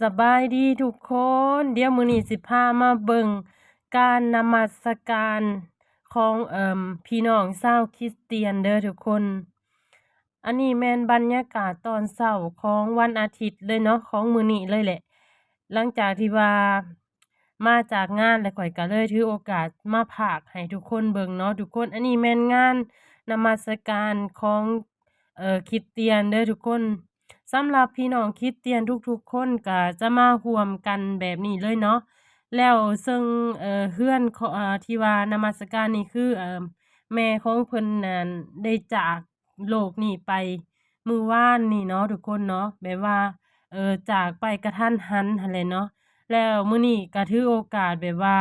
สบายดีทุกคน เดี๋ยวมื้อนี้สิพามาเบิ่งการนมัสการของพี่น้องชาวคริสเตียนเด้อทุกคน อันนี้แม่นบรรยากาศตอนเช้าของวันอาทิตย์เลยเนาะของมื้อนี้เลยแหละ หลังจากที่ว่ามาจากงานแล้วข้อยก็เลยถือโอกาสมาพากให้ทุกคนเบิ่งเนาะทุกคน อันนี้แม่นงานนมัสการของคริสเตียนเด้อทุกคนสำหรับพี่น้องคริสเตียนทุกๆคนก็จะมาร่วมกันแบบนี้เลยเนาะแล้วซึ่งเฮือนที่ว่านมัสการนี่คือแม่ของเพิ่นนั่นได้จากโลกนี้ไปมื้อวานนี้เนาะทุกคนเนาะแบบว่าจากไปกะทันหันหั้นแหละเนาะแล้วมื้อนี้ก็ถือโอกาสแบบว่า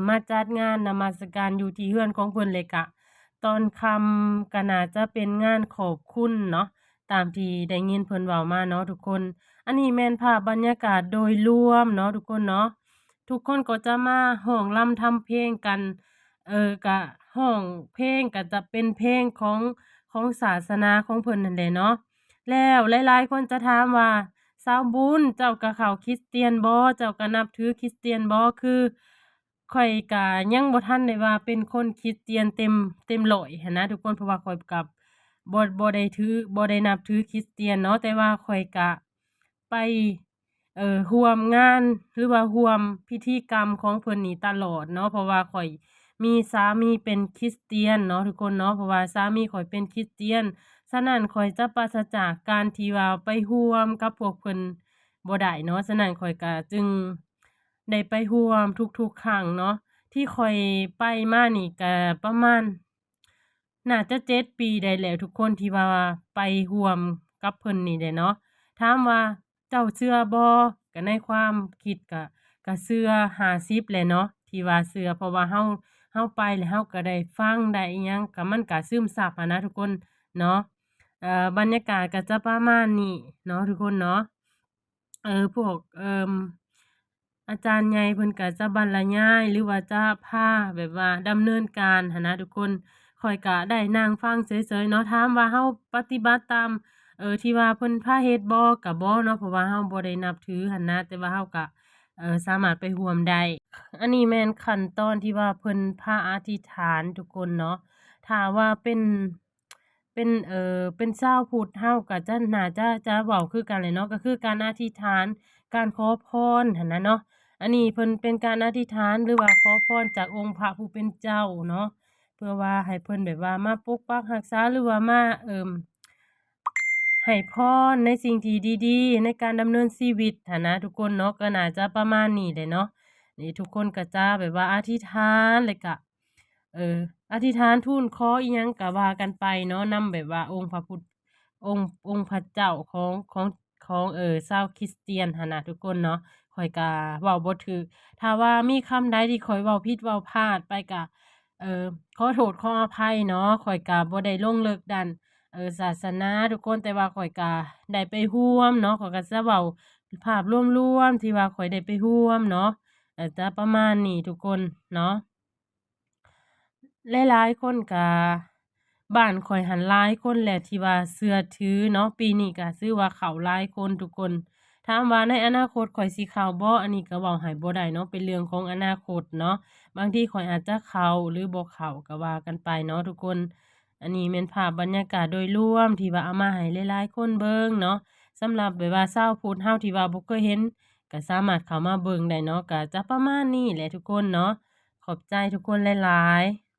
มาจัดงานนมัสการอยู่ที่เฮือนของเพิ่นเลยก็ตอนค่ำก็น่าจะเป็นงานขอบคุณเนาะตามที่ได้ยินเพิ่นเว้ามาเนาะทุกคน อันนี้แม่นภาพบรรยากาศโดยรวมเนาะทุกคนเนาะทุกคนก็จะมาร้องรำทำเพลงกันก็ร้องเพลงก็จะเป็นเพลงของศาสนาของเพิ่นนั่นแหละเนาะแล้วหลายๆคนจะถามว่าสาวบุญเจ้าก็เข้าคริสเตียนบ่เจ้าก็นับถือคริสเตียนบ่คือข้อยก็ยังบ่ทันได้ว่าเป็นคนคริสเตียนเต็มร้อยหั้นนะทุกคนเพราะว่าข้อยก็บ่ได้นับถือคริสเตียนเนาะแต่ว่าข้อยก็ไปร่วมงานหรือว่าร่วมพิธีกรรมของเพิ่นนี่ตลอดเนาะเพราะว่าข้อยมีสามีเป็นคริสเตียนเนาะทุกคนเนาะเพราะว่าสามีข้อยเป็นคริสเตียนฉะนั้นข้อยจะปราศจากการที่ว่าไปร่วมกับพวกเพิ่นบ่ได้เนาะฉะนั้นข้อยก็จึงได้ไปร่วมทุกๆครั้งเนาะที่ข้อยไปมานี่ก็ประมาณน่าจะ7ปีได้แล้วทุกคนที่ว่าไปร่วมกับเพิ่นนี่แหละเนาะถามว่าเจ้าเชื่อบ่ก็ในความคิดก็เชื่อ50แหละเนาะที่ว่าเชื่อเพราะว่าเฮาไปแล้วเฮาก็ได้ฟังได้อิหยังก็มันก็ซึมซับอะนะทุกคนเนาะบรรยากาศก็จะประมาณนี้เนาะทุกคนเนาะพวกอาจารย์ใหญ่เพิ่นก็จะบรรยายหรือว่าจะพาแบบว่าดำเนินการหั้นนะทุกคนข้อยก็ได้นั่งฟังเฉยๆเนาะถามว่าเฮาปฏิบัติตามที่ว่าเพิ่นพาเฮ็ดบ่ก็บ่เนาะเพราะว่าเฮาบ่ได้นับถือหั้นนะแต่ว่าเฮาก็สามารถไปร่วมได้อันนี้แม่นขั้นตอนที่ว่าเพิ่นพาอธิษฐานทุกคนเนาะถ้าว่าเป็นชาวพุทธเฮาก็น่าจะเว้าคือกันแหละเนาะก็คือการอธิษฐานการขอพรหั้นนะเนาะอันนี้เพิ่นเป็นการอธิษฐานหรือว่าขอพรจากองค์พระผู้เป็นเจ้าเนาะเพื่อว่าให้เพิ่นแบบว่ามาปกปักรักษาหรือว่ามาให้พรในสิ่งที่ดีๆในการดำเนินชีวิตหั้นนะทุกคนเนาะก็น่าจะประมาณนี้แหละเนาะนี่ทุกคนก็จะแบบว่าอธิษฐานแล้วก็เอ่ออธิษฐานทูลขออิหยังก็ว่ากันไปเนาะนำแบบว่าองค์พระพุทธองค์พระเจ้าของชาวคริสเตียนหั้นน่ะทุกคนเนาะข้อยก็เว้าบ่ถูกถ้าว่ามีคำใดที่ข้อยเว้าผิดเว้าพลาดไปก็ขอโทษขออภัยเนาะข้อยก็บ่ได้ลงลึกด้านศาสนาทุกคนแต่ว่าข้อยก็ได้ไปร่วมเนาะข้อยก็จะเว้าภาพรวมๆที่ว่าข้อยได้ไปร่วมเนาะจะประมาณนี้ทุกคนเนาะ หลายๆคนก็บ้านข้อยหั้นหลายคนแหละที่ว่าเชื่อถือเนาะปีนี้ก็ถือว่าเข้าหลายคนทุกคนถามว่าในอนาคตข้อยสิเข้าบ่อันนี้ก็เว้าให้บ่ได้เนาะเป็นเรื่องของอนาคตเนาะบางทีข้อยอาจจะเข้าหรือบ่เข้าก็ว่ากันไปเนาะทุกคนอันนี้แม่นภาพบรรยากาศโดยรวมที่ว่าเอามาให้หลายๆคนเบิ่งเนาะสำหรับแบบว่าชาวพุทธเฮาที่ว่าบ่เคยเห็นก็สามารถเข้ามาเบิ่งได้เนาะก็จะประมาณนี้แหละทุกคนเนาะขอบใจทุกคนหลายๆ